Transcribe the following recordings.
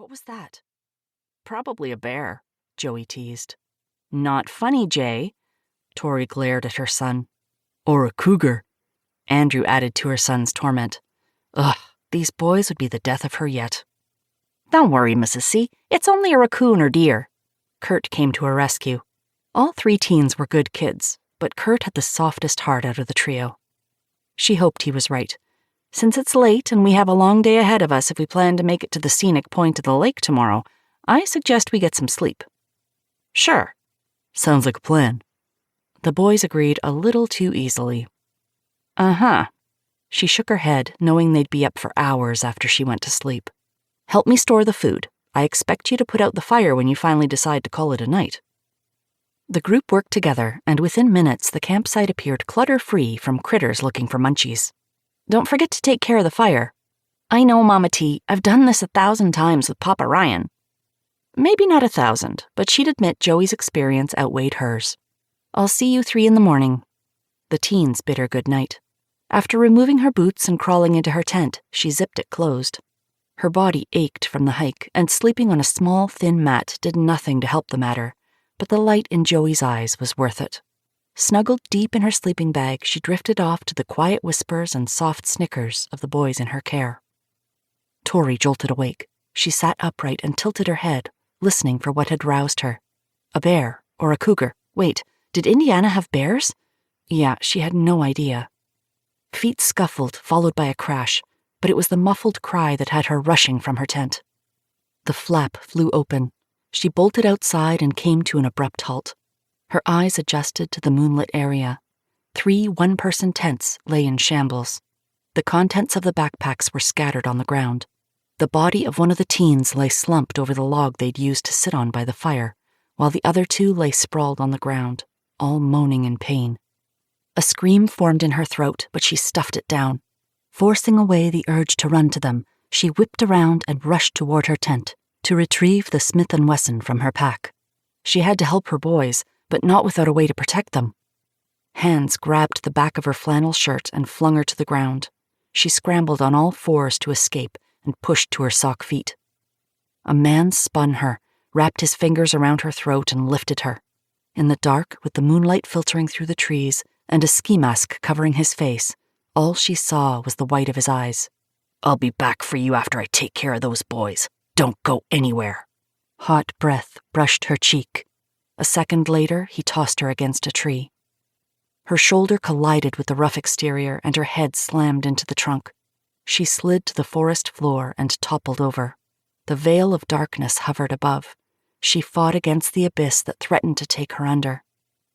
What was that? Probably a bear, Joey teased. Not funny, Jay. Tori glared at her son. Or a cougar, Andrew added to her son's torment. Ugh, these boys would be the death of her yet. Don't worry, Mrs. C. It's only a raccoon or deer. Kurt came to her rescue. All three teens were good kids, but Kurt had the softest heart out of the trio. She hoped he was right. Since it's late and we have a long day ahead of us if we plan to make it to the scenic point of the lake tomorrow, I suggest we get some sleep. Sure. Sounds like a plan. The boys agreed a little too easily. Uh-huh. She shook her head, knowing they'd be up for hours after she went to sleep. Help me store the food. I expect you to put out the fire when you finally decide to call it a night. The group worked together, and within minutes the campsite appeared clutter-free from critters looking for munchies. Don't forget to take care of the fire. I know, Mama T. I've done this 1,000 times with Papa Ryan. Maybe not 1,000, but she'd admit Joey's experience outweighed hers. I'll see you 3 in the morning. The teens bid her good night. After removing her boots and crawling into her tent, she zipped it closed. Her body ached from the hike, and sleeping on a small, thin mat did nothing to help the matter, but the light in Joey's eyes was worth it. Snuggled deep in her sleeping bag, she drifted off to the quiet whispers and soft snickers of the boys in her care. Tori jolted awake. She sat upright and tilted her head, listening for what had roused her. A bear or a cougar. Wait, did Indiana have bears? Yeah, she had no idea. Feet scuffled, followed by a crash, but it was the muffled cry that had her rushing from her tent. The flap flew open. She bolted outside and came to an abrupt halt. Her eyes adjusted to the moonlit area. 3 one-person tents lay in shambles. The contents of the backpacks were scattered on the ground. The body of one of the teens lay slumped over the log they'd used to sit on by the fire, while the other 2 lay sprawled on the ground, all moaning in pain. A scream formed in her throat, but she stuffed it down. Forcing away the urge to run to them, she whipped around and rushed toward her tent to retrieve the Smith & Wesson from her pack. She had to help her boys, but not without a way to protect them. Hands grabbed the back of her flannel shirt and flung her to the ground. She scrambled on all 4s to escape and pushed to her sock feet. A man spun her, wrapped his fingers around her throat and lifted her. In the dark, with the moonlight filtering through the trees and a ski mask covering his face, all she saw was the white of his eyes. I'll be back for you after I take care of those boys. Don't go anywhere. Hot breath brushed her cheek. A second later, he tossed her against a tree. Her shoulder collided with the rough exterior and her head slammed into the trunk. She slid to the forest floor and toppled over. The veil of darkness hovered above. She fought against the abyss that threatened to take her under.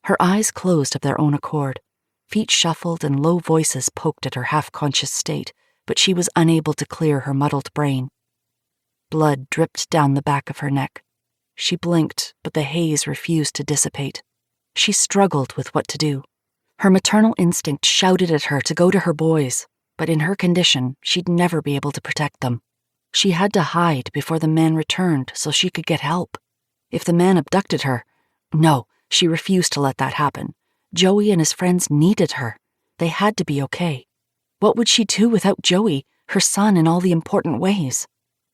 Her eyes closed of their own accord. Feet shuffled and low voices poked at her half-conscious state, but she was unable to clear her muddled brain. Blood dripped down the back of her neck. She blinked, but the haze refused to dissipate. She struggled with what to do. Her maternal instinct shouted at her to go to her boys, but in her condition, she'd never be able to protect them. She had to hide before the man returned so she could get help. If the man abducted her, no, she refused to let that happen. Joey and his friends needed her. They had to be okay. What would she do without Joey, her son in all the important ways?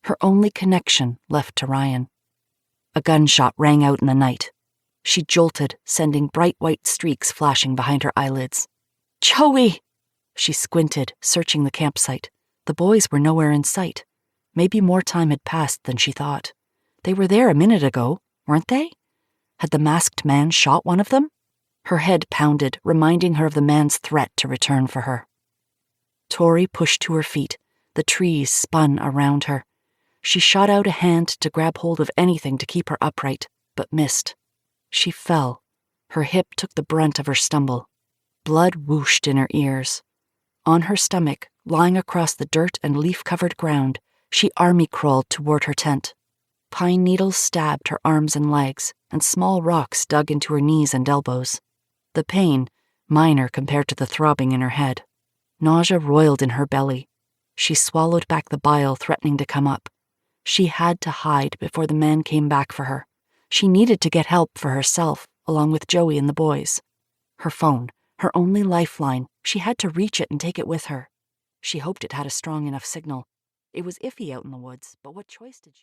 Her only connection left to Ryan. A gunshot rang out in the night. She jolted, sending bright white streaks flashing behind her eyelids. Joey! She squinted, searching the campsite. The boys were nowhere in sight. Maybe more time had passed than she thought. They were there a minute ago, weren't they? Had the masked man shot one of them? Her head pounded, reminding her of the man's threat to return for her. Tori pushed to her feet. The trees spun around her. She shot out a hand to grab hold of anything to keep her upright, but missed. She fell. Her hip took the brunt of her stumble. Blood whooshed in her ears. On her stomach, lying across the dirt and leaf-covered ground, she army-crawled toward her tent. Pine needles stabbed her arms and legs, and small rocks dug into her knees and elbows. The pain, minor compared to the throbbing in her head. Nausea roiled in her belly. She swallowed back the bile threatening to come up. She had to hide before the man came back for her. She needed to get help for herself, along with Joey and the boys. Her phone, her only lifeline, she had to reach it and take it with her. She hoped it had a strong enough signal. It was iffy out in the woods, but what choice did she have?